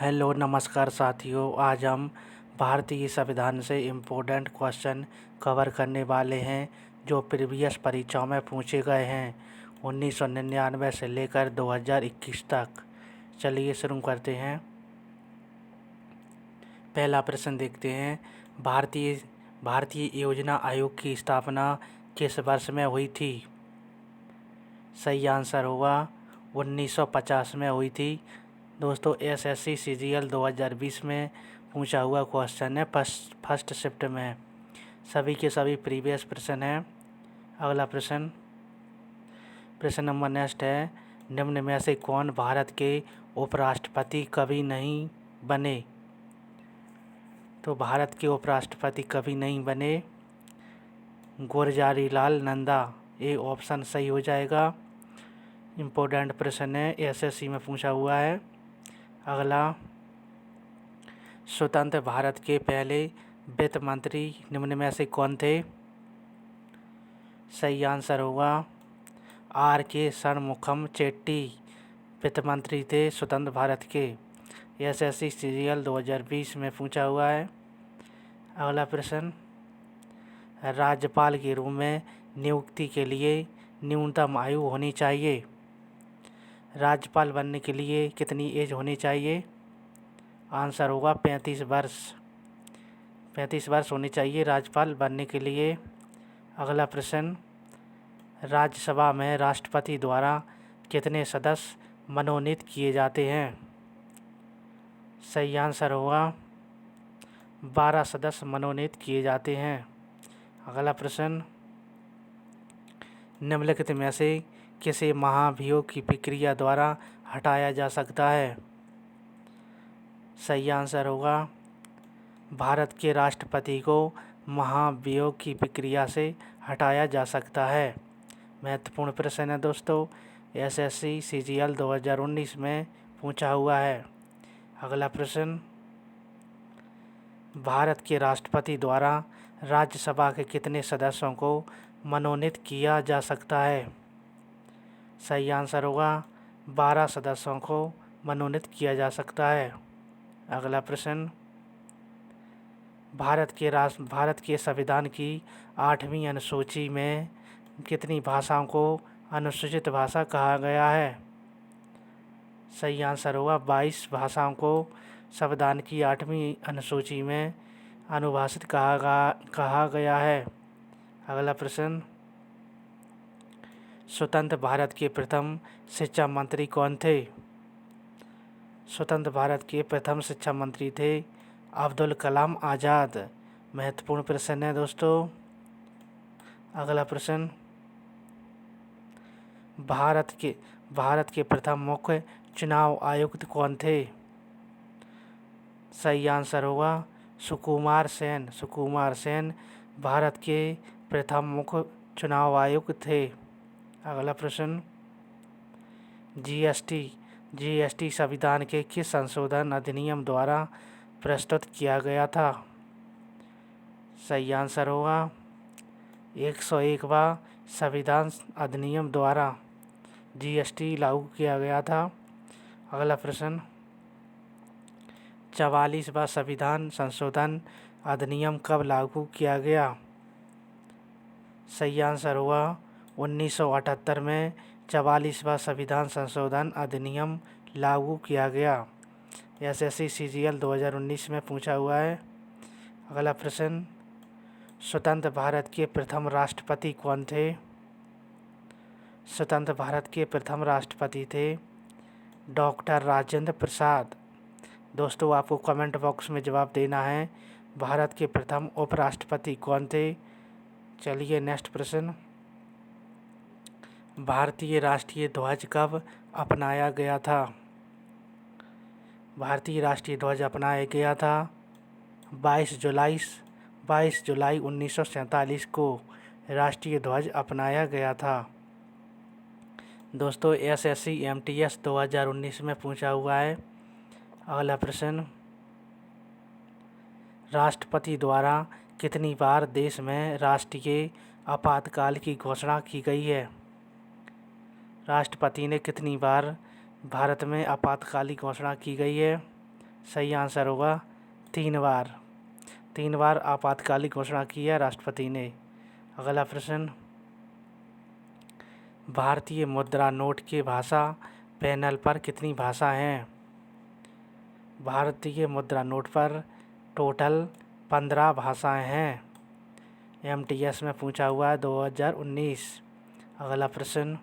Hello नमस्कार साथियों। आज हम भारतीय संविधान से इम्पोर्टेंट क्वेश्चन कवर करने वाले हैं जो प्रीवियस परीक्षाओं में पूछे गए हैं 1999 से लेकर 2021 तक। चलिए शुरू करते हैं। पहला प्रश्न देखते हैं। भारतीय भारतीय योजना आयोग की स्थापना किस वर्ष में हुई थी? सही आंसर होगा 1950 में हुई थी। दोस्तों एसएससी सीजीएल 2020 में पूछा हुआ क्वेश्चन है फर्स्ट शिफ्ट में। सभी के सभी प्रीवियस प्रश्न हैं। अगला प्रश्न नंबर नेक्स्ट है। निम्न में से कौन भारत के उपराष्ट्रपति कभी नहीं बने? तो भारत के उपराष्ट्रपति कभी नहीं बने गुलजारी लाल नंदा। ये ऑप्शन सही हो जाएगा। इम्पोर्टेंट प्रश्न है, एसएससी में पूछा हुआ है। अगला, स्वतंत्र भारत के पहले वित्त मंत्री निम्न में से कौन थे? सही आंसर होगा आर के षणमुखम चेट्टी वित्त मंत्री थे स्वतंत्र भारत के। एसएससी सीजीएल 2020 में पूछा हुआ है। अगला प्रश्न, राज्यपाल के रूप में नियुक्ति के लिए न्यूनतम आयु होनी चाहिए? राज्यपाल बनने के लिए कितनी एज होनी चाहिए? आंसर होगा 35 वर्ष। 35 वर्ष होनी चाहिए राज्यपाल बनने के लिए। अगला प्रश्न, राज्यसभा में राष्ट्रपति द्वारा कितने सदस्य मनोनीत किए जाते हैं? सही आंसर होगा 12 सदस्य मनोनीत किए जाते हैं। अगला प्रश्न, निम्नलिखित में से किसे महाभियोग की प्रक्रिया द्वारा हटाया जा सकता है? सही आंसर होगा भारत के राष्ट्रपति को महाभियोग की प्रक्रिया से हटाया जा सकता है। महत्वपूर्ण प्रश्न है दोस्तों, एसएससी सीजीएल 2019 में पूछा हुआ है। अगला प्रश्न, भारत के राष्ट्रपति द्वारा राज्यसभा के कितने सदस्यों को मनोनीत किया जा सकता है? सही आंसर होगा 12 सदस्यों को मनोनीत किया जा सकता है। अगला प्रश्न, भारत के संविधान की 8वीं अनुसूची में कितनी भाषाओं को अनुसूचित भाषा कहा गया है? सही आंसर होगा 22 भाषाओं को संविधान की 8वीं अनुसूची में अनुभाषित कहा गया है। अगला प्रश्न, स्वतंत्र भारत के प्रथम शिक्षा मंत्री कौन थे? स्वतंत्र भारत के प्रथम शिक्षा मंत्री थे अब्दुल कलाम आज़ाद। महत्वपूर्ण प्रश्न है दोस्तों। अगला प्रश्न, भारत के प्रथम मुख्य चुनाव आयुक्त कौन थे? सही आंसर होगा सुकुमार सेन भारत के प्रथम मुख्य चुनाव आयुक्त थे। अगला प्रश्न, जीएसटी संविधान के किस संशोधन अधिनियम द्वारा प्रस्तुत किया गया था? सही आंसर होगा 101वां संविधान अधिनियम द्वारा जीएसटी लागू किया गया था। अगला प्रश्न, 44वां संविधान संशोधन अधिनियम कब लागू किया गया? सही आंसर होगा 1978 में 44वां संविधान संशोधन अधिनियम लागू किया गया। एसएससी सीजीएल 2019 में पूछा हुआ है। अगला प्रश्न, स्वतंत्र भारत के प्रथम राष्ट्रपति कौन थे? स्वतंत्र भारत के प्रथम राष्ट्रपति थे डॉक्टर राजेंद्र प्रसाद। दोस्तों आपको कमेंट बॉक्स में जवाब देना है भारत के प्रथम उपराष्ट्रपति कौन थे। चलिए नेक्स्ट प्रश्न, भारतीय राष्ट्रीय ध्वज कब अपनाया गया था? भारतीय राष्ट्रीय ध्वज अपनाया गया था 22 जुलाई 1947 को राष्ट्रीय ध्वज अपनाया गया था। दोस्तों एसएससी एमटीएस 2019 में पूछा हुआ है। अगला प्रश्न, राष्ट्रपति द्वारा कितनी बार देश में राष्ट्रीय आपातकाल की घोषणा की गई है? राष्ट्रपति ने कितनी बार भारत में आपातकाल की घोषणा की गई है? सही आंसर होगा 3 बार। 3 बार आपातकालीन घोषणा की है राष्ट्रपति ने। अगला प्रश्न, भारतीय मुद्रा नोट के भाषा पैनल पर कितनी भाषा हैं? भारतीय मुद्रा नोट पर टोटल 15 भाषाएं हैं। MTS में पूछा हुआ है 2019। अगला प्रश्न,